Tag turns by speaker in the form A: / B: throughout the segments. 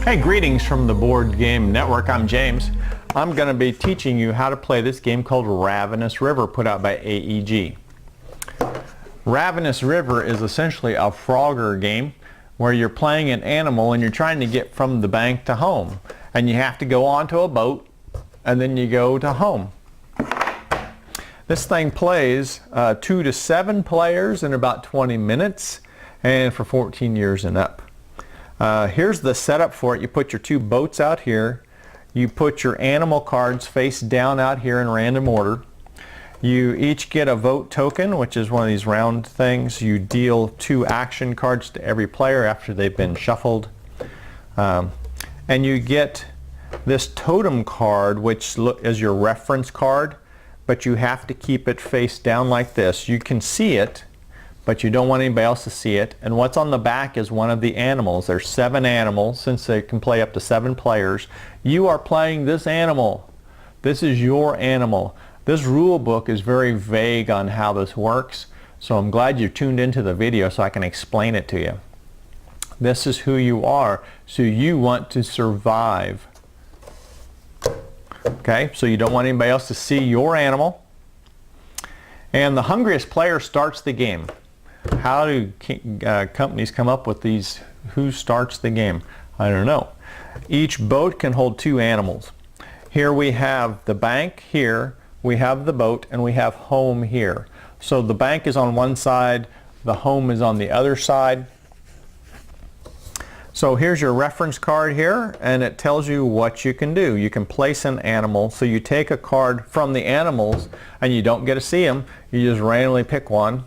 A: Hey, greetings from the Board Game Network. I'm James. I'm going to be teaching you how to play this game called Ravenous River, put out by AEG. Ravenous River is essentially a Frogger game where you're playing an animal and you're trying to get from the bank to home. And you have to go onto a boat and then you go to home. This thing plays 2 to 7 players in about 20 minutes and for 14 years and up. Here's the setup for it. You put your 2 boats out here. You put your animal cards face down out here in random order. You each get a vote token, which is one of these round things. You deal 2 action cards to every player after they've been shuffled. And you get this totem card, which is your reference card, but you have to keep it face down like this. You can see it, but you don't want anybody else to see it. And what's on the back is one of the animals. There's 7 animals, since they can play up to 7 players. You are playing this animal. This is your animal. This rule book is very vague on how this works, so I'm glad you tuned into the video so I can explain it to you. This is who you are, so you want to survive. Okay, so you don't want anybody else to see your animal. And the hungriest player starts the game. How do companies come up with these, who starts the game? I don't know. Each boat can hold 2 animals. Here we have the bank here, we have the boat, and we have home here. So the bank is on one side, the home is on the other side. So here's your reference card here, and it tells you what you can do. You can place an animal, so you take a card from the animals and you don't get to see them. You just randomly pick one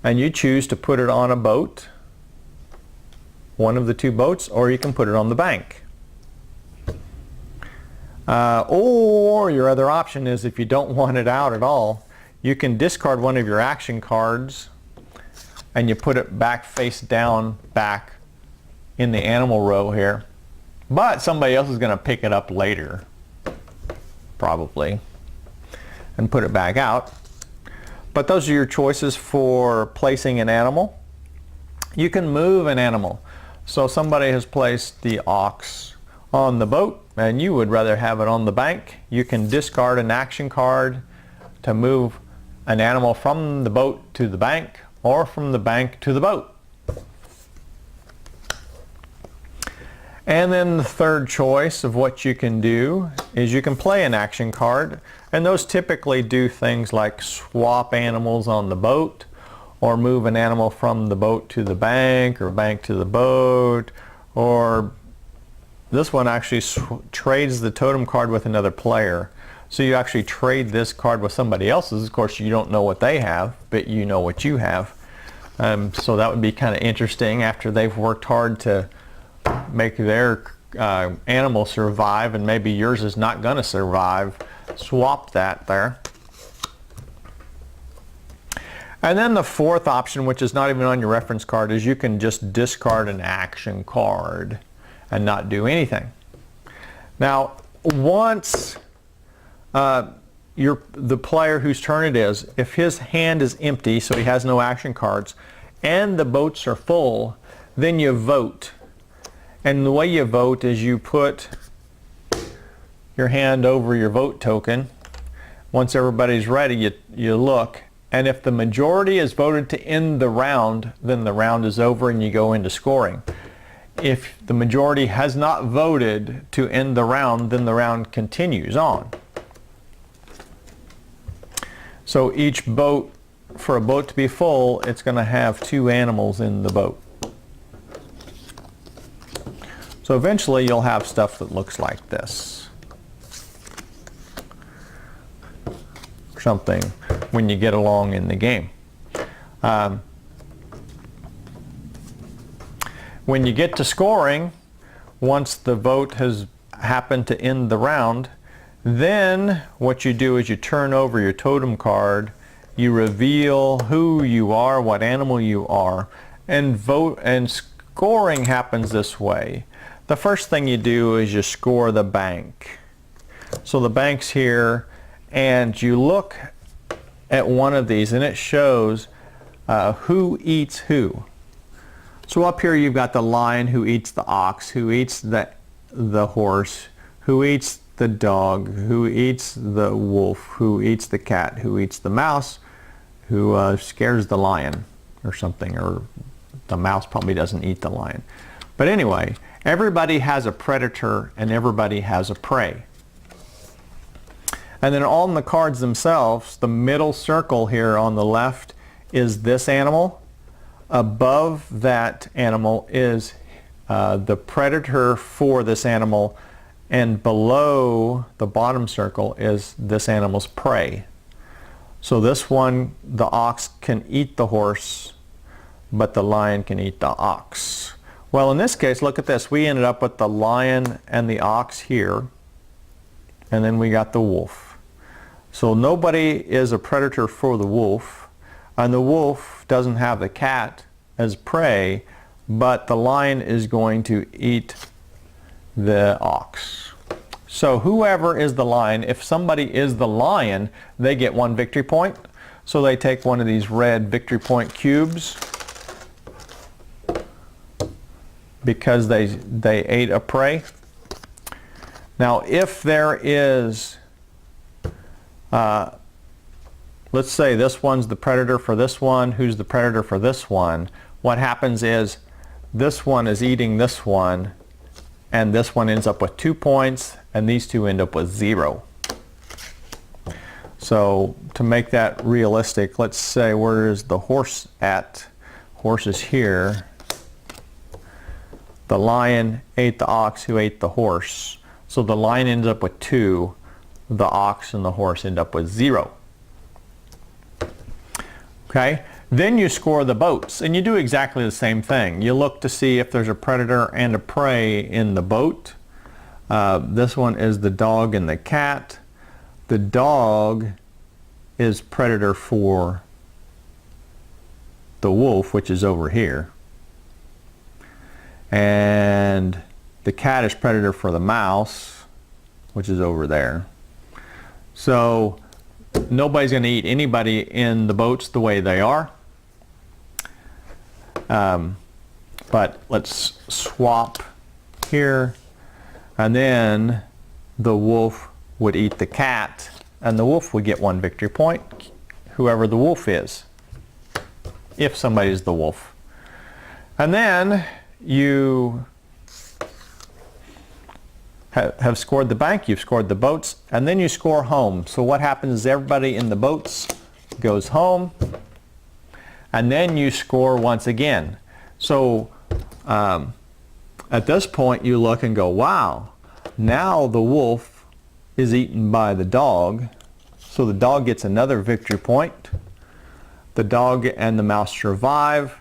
A: and you choose to put it on a boat, one of the 2 boats, or you can put it on the bank. Or your other option is, if you don't want it out at all, you can discard one of your action cards and you put it back face down back in the animal row here. But somebody else is going to pick it up later, probably, and put it back out. But those are your choices for placing an animal. You can move an animal. So somebody has placed the ox on the boat and you would rather have it on the bank. You can discard an action card to move an animal from the boat to the bank or from the bank to the boat. And then the third choice of what you can do is you can play an action card, and those typically do things like swap animals on the boat, or move an animal from the boat to the bank, or bank to the boat, or this one actually trades the totem card with another player. So you actually trade this card with somebody else's. Of course, you don't know what they have, but you know what you have. So that would be kind of interesting after they've worked hard to make their animal survive, and maybe yours is not going to survive. Swap that there. And then the fourth option, which is not even on your reference card, is you can just discard an action card and not do anything. Now, once the player whose turn it is, if his hand is empty, so he has no action cards, and the boats are full, then you vote. And the way you vote is you put your hand over your vote token. Once everybody's ready, you look. And if the majority is voted to end the round, then the round is over and you go into scoring. If the majority has not voted to end the round, then the round continues on. So each boat, for a boat to be full, it's going to have 2 animals in the boat. So eventually you'll have stuff that looks like this. Something when you get along in the game. When you get to scoring, once the vote has happened to end the round, then what you do is you turn over your totem card, you reveal who you are, what animal you are, and vote, and scoring happens this way. The first thing you do is you score the bank. So the bank's here, and you look at one of these and it shows who eats who. So up here you've got the lion who eats the ox, who eats the horse, who eats the dog, who eats the wolf, who eats the cat, who eats the mouse, who scares the lion or something, or the mouse probably doesn't eat the lion. But anyway, everybody has a predator and everybody has a prey. And then on the cards themselves, the middle circle here on the left is this animal. Above that animal is the predator for this animal, and below the bottom circle is this animal's prey. So this one, the ox can eat the horse, but the lion can eat the ox. Well, in this case, look at this. We ended up with the lion and the ox here, and then we got the wolf. So nobody is a predator for the wolf, and the wolf doesn't have the cat as prey, but the lion is going to eat the ox. So whoever is the lion, if somebody is the lion, they get 1 victory point. So they take one of these red victory point cubes because they ate a prey. Now if there is, let's say this one's the predator for this one, who's the predator for this one, what happens is this one is eating this one, and this one ends up with 2 points, and these two end up with 0. So to make that realistic, let's say, where is the horse at? Horse is here. The lion ate the ox who ate the horse. So the lion ends up with 2. The ox and the horse end up with 0. Okay? Then you score the boats, and you do exactly the same thing. You look to see if there's a predator and a prey in the boat. This one is the dog and the cat. The dog is predator for the wolf, which is over here. And the cat is predator for the mouse, which is over there. So nobody's going to eat anybody in the boats the way they are. But let's swap here, and then the wolf would eat the cat, and the wolf would get 1 victory point, whoever the wolf is, if somebody's the wolf. And then you have scored the bank, you've scored the boats, and then you score home. So what happens is everybody in the boats goes home, and then you score once again. So at this point you look and go, wow, now the wolf is eaten by the dog, so the dog gets another victory point. The dog and the mouse survive.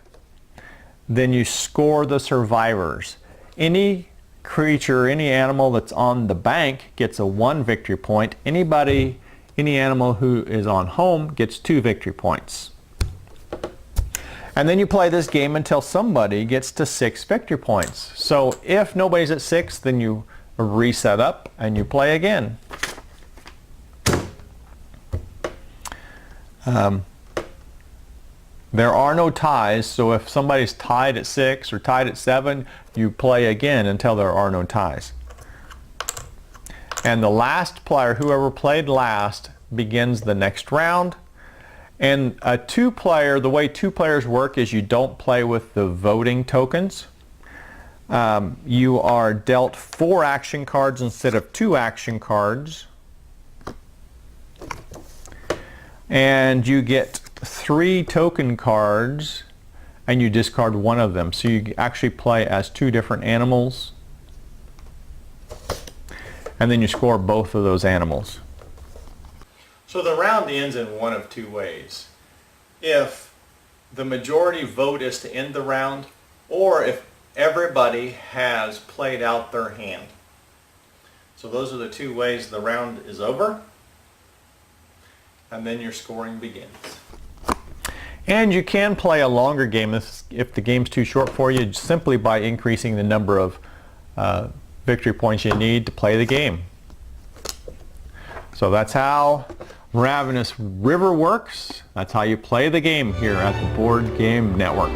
A: Then you score the survivors. Any creature, any animal that's on the bank gets a 1 victory point. Any animal who is on home gets 2 victory points. And then you play this game until somebody gets to 6 victory points. So if nobody's at 6, then you reset up and you play again. There are no ties, so if somebody's tied at 6 or tied at 7, you play again until there are no ties. And the last player, whoever played last, begins the next round. And a 2-player, the way 2 players work is you don't play with the voting tokens. You are dealt 4 action cards instead of 2 action cards. And you get 3 token cards, and you discard 1 of them. So you actually play as 2 different animals, and then you score both of those animals. So the round ends in one of 2 ways. If the majority vote is to end the round, or if everybody has played out their hand. So those are the 2 ways the round is over, and then your scoring begins. And you can play a longer game if the game's too short for you, simply by increasing the number of victory points you need to play the game. So that's how Ravenous River works. That's how you play the game here at the Board Game Network.